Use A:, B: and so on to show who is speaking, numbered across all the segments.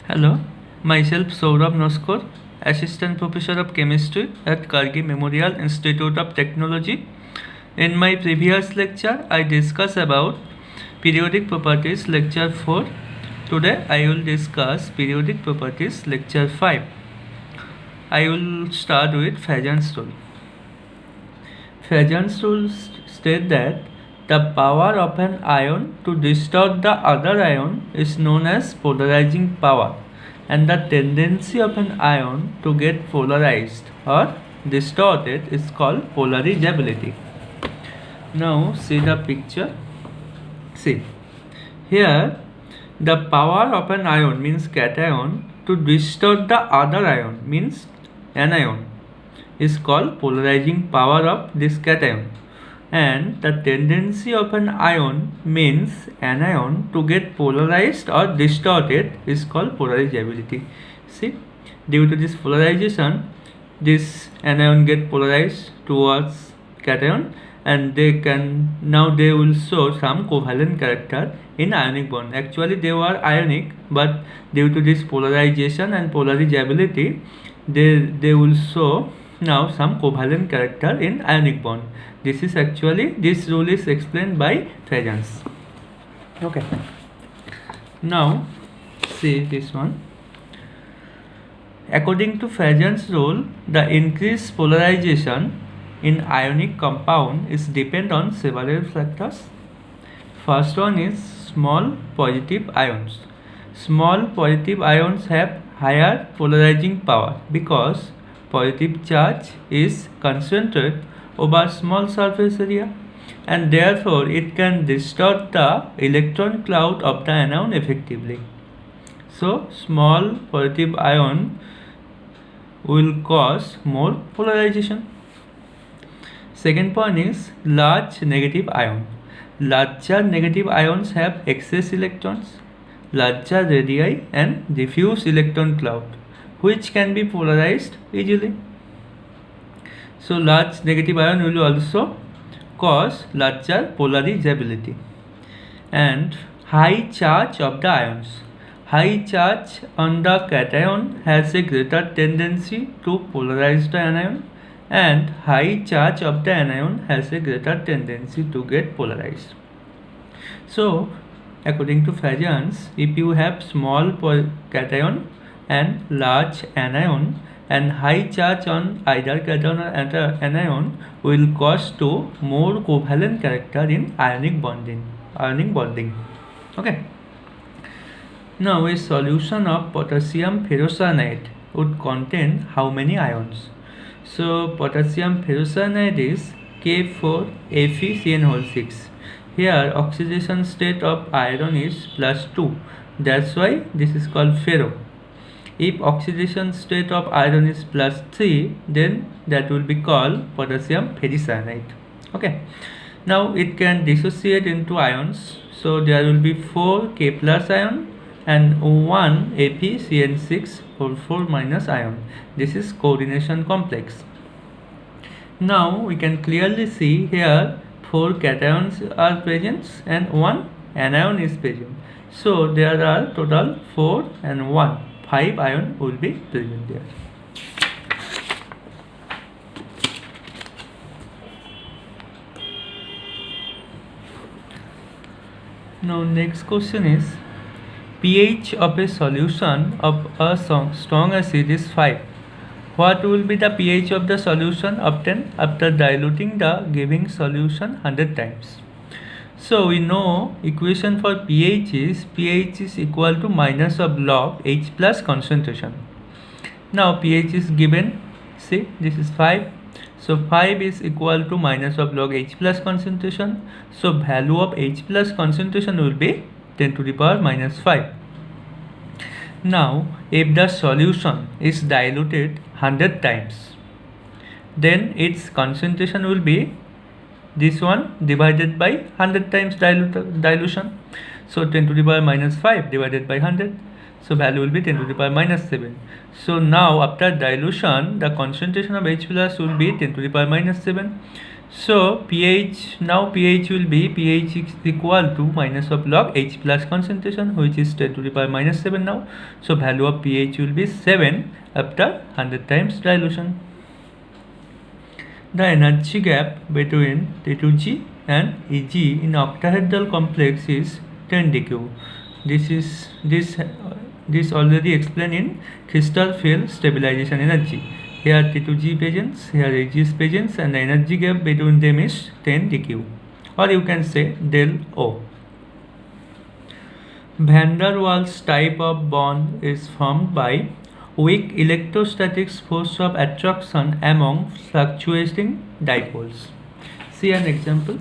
A: Hello, myself Saurabh Noskor, Assistant Professor of Chemistry at Kargi Memorial Institute of Technology. In my previous lecture, I discussed about periodic properties lecture 4. Today, I will discuss periodic properties lecture 5. I will start with Fajan's rule. Fajan's rule states that the power of an ion to distort the other ion is known as polarizing power, and the tendency of an ion to get polarized or distorted is called polarizability. Now see the picture. See, here the power of an ion means cation to distort the other ion means anion is called polarizing power of this cation, and the tendency of an ion means anion to get polarized or distorted is called polarizability. See, due to this polarization, this anion get polarized towards cation, and they will show some covalent character in ionic bond. Actually they were ionic, but due to this polarization and polarizability, they will show now some covalent character in ionic bond. This rule is explained by Fajan's. Okay, now see this one. According to Fajan's rule, the increased polarization in ionic compound is depend on several factors. First one is small positive ions. Small positive ions have higher polarizing power because positive charge is concentrated over small surface area, and therefore it can distort the electron cloud of the anion effectively. So small positive ion will cause more polarization. Second point is large negative ion. Larger negative ions have excess electrons, larger radii, and diffuse electron cloud, which can be polarized easily. So large negative ion will also cause larger polarizability. And high charge of the ions. High charge on the cation has a greater tendency to polarize the anion, and high charge of the anion has a greater tendency to get polarized. So according to Fajan's, if you have small cation and large anion, and high charge on either cation or anion will cause to more covalent character in ionic bonding. Okay. Now a solution of potassium ferrocyanide would contain how many ions? So potassium ferrocyanide is K4FeCN6. Here oxidation state of iron is +2. That's why this is called ferro. If oxidation state of iron is +3, then that will be called potassium ferricyanide. Okay. Now it can dissociate into ions. So there will be 4 K plus ion and 1 FeCN6 or 4 minus ion. This is coordination complex. Now we can clearly see here 4 cations are present and 1 anion is present. So there are total 4 and 1. 5 ion will be present there. Now next question is, pH of a solution of a strong acid is 5. What will be the pH of the solution obtained after diluting the given solution 100 times? So we know equation for pH is equal to minus of log H plus concentration. Now pH is given, see this is 5. So 5 is equal to minus of log H plus concentration. So value of H plus concentration will be 10 to the power minus 5. Now if the solution is diluted 100 times, then its concentration will be this one divided by 100 times dilution. So 10 to the power minus 5 divided by 100. So value will be 10 to the power minus 7. So now after dilution, the concentration of H plus will be 10 to the power minus 7. So pH, now pH will be pH is equal to minus of log H plus concentration, which is 10 to the power minus 7 now. So value of pH will be 7 after 100 times dilution. The energy gap between T2G and Eg in octahedral complex is 10 dQ. This already explained in crystal field stabilization energy. Here T2G presence, here Eg is presence, and the energy gap between them is 10 dQ, or you can say del O. Van der Waals type of bond is formed by weak electrostatic force of attraction among fluctuating dipoles. See an example.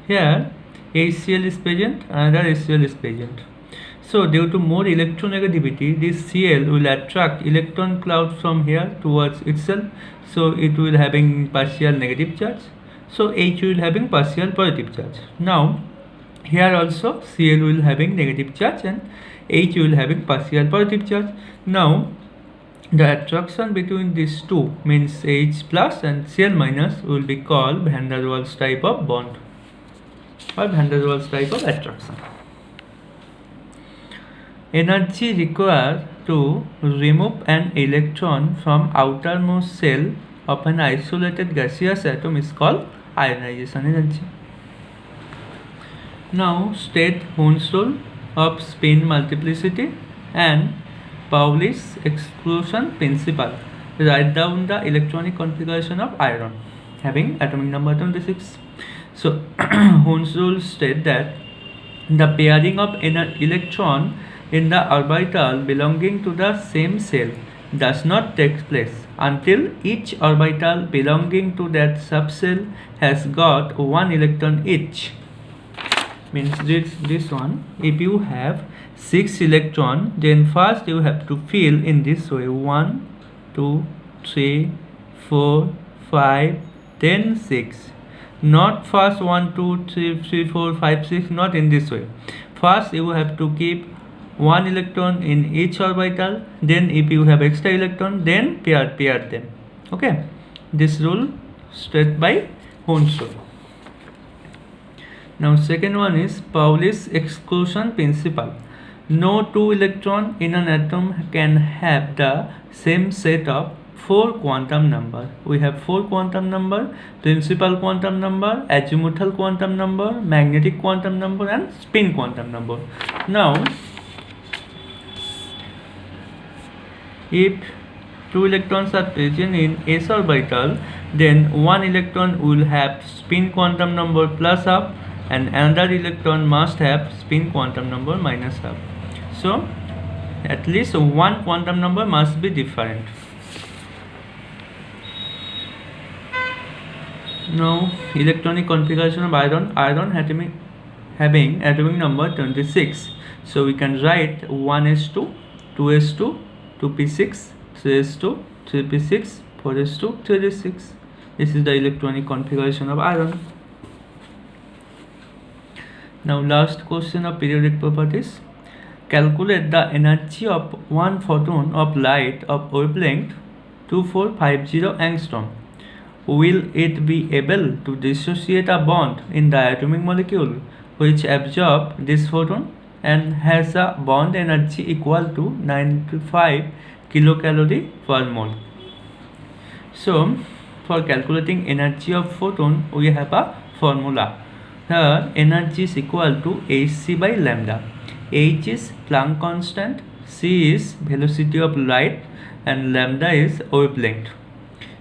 A: Here HCl is present, another HCl is present. So due to more electronegativity, this Cl will attract electron cloud from here towards itself. So it will having partial negative charge. So H will having partial positive charge. Now here also Cl will having negative charge and H will having partial positive charge. Now the attraction between these two means H plus and Cl minus will be called Van der Waals type of bond or Van der Waals type of attraction. Energy required to remove an electron from outermost shell of an isolated gaseous atom is called ionization energy. Now state Hund's rule of spin multiplicity and Pauli's exclusion principle. Write down the electronic configuration of iron having atomic number 26. So Hund's rule state that the pairing of an electron in the orbital belonging to the same shell does not take place until each orbital belonging to that subshell has got one electron each. Means this one, if you have 6 electron, then first you have to fill in this way 1 2 3 4 5 then 6. Not first 1 2 3 4 5 6, not in this way. First you have to keep one electron in each orbital, then if you have extra electron, then pair them. Okay, this rule stated by Hund's rule. Now second one is Pauli's exclusion principle. No two electron in an atom can have the same set of 4 quantum number. We have 4 quantum number: principal quantum number, azimuthal quantum number, magnetic quantum number, and spin quantum number. Now if 2 electrons are present in s orbital, then one electron will have spin quantum number plus half and another electron must have spin quantum number minus half. So at least one quantum number must be different. Now electronic configuration of iron having atomic number 26. So we can write 1s2, 2s2, 2p6, 3s2, 3p6, 4s2, 3d6. This is the electronic configuration of iron. Now last question of periodic properties. Calculate the energy of one photon of light of wavelength 2450 angstrom. Will it be able to dissociate a bond in the atomic molecule which absorbs this photon and has a bond energy equal to 95 kilocalorie per mole? So for calculating energy of photon, we have a formula. Here energy is equal to hc by lambda. H is Planck constant, c is velocity of light, and lambda is wavelength.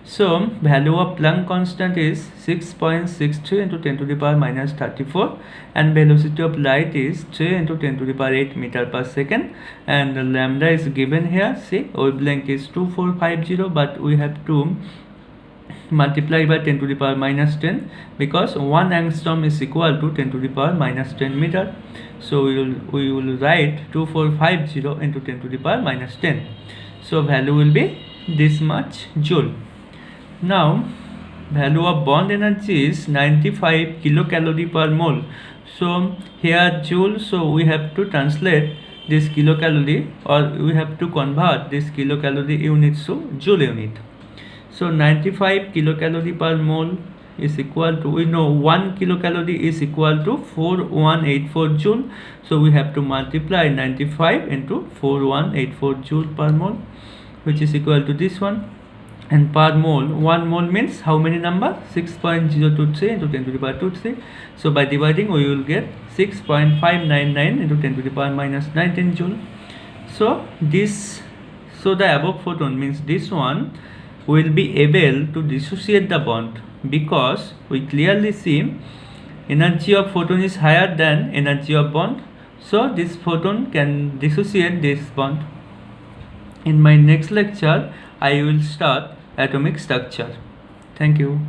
A: So value of Planck constant is 6.63 into 10 to the power minus 34, and velocity of light is 3 into 10 to the power 8 meter per second, and lambda is given here. See, wavelength is 2450, but we have to multiply by 10 to the power minus 10 because 1 angstrom is equal to 10 to the power minus 10 meter. So we will write 2450 into 10 to the power minus 10. So value will be this much joule. Now value of bond energy is 95 kilocalorie per mole. So here joule, so we have to translate this kilocalorie, or we have to convert this kilocalorie units to joule unit. So 95 kilocalorie per mole is equal to, we know 1 kilocalorie is equal to 4184 joule, so we have to multiply 95 into 4184 joule per mole, which is equal to this one. And per mole, 1 mole means how many number? 6.023 into 10 to the power 23. So by dividing, we will get 6.599 into 10 to the power minus 19 joule. So the above photon means this one will be able to dissociate the bond, because we clearly see energy of photon is higher than energy of bond. So this photon can dissociate this bond. In my next lecture, I will start atomic structure. Thank you.